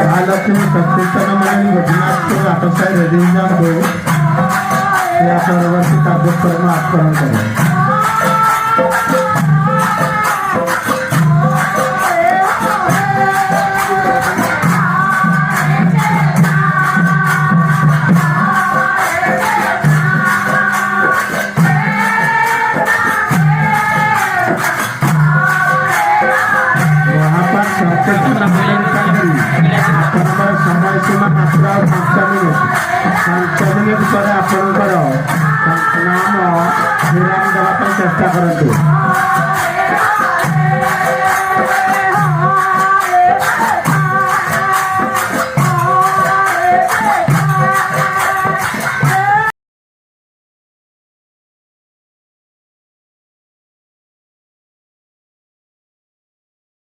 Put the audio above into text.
महालक्ष्मी सत्तेशन म्हणून घटनास्थळ आटोसाहेब रेडिंग या परवर्ती कार्यक्रम आस्परण करेल. ଆପଣଙ୍କର ନାମ ବିରାମ ଦେବା ପାଇଁ ଚେଷ୍ଟା କରନ୍ତୁ.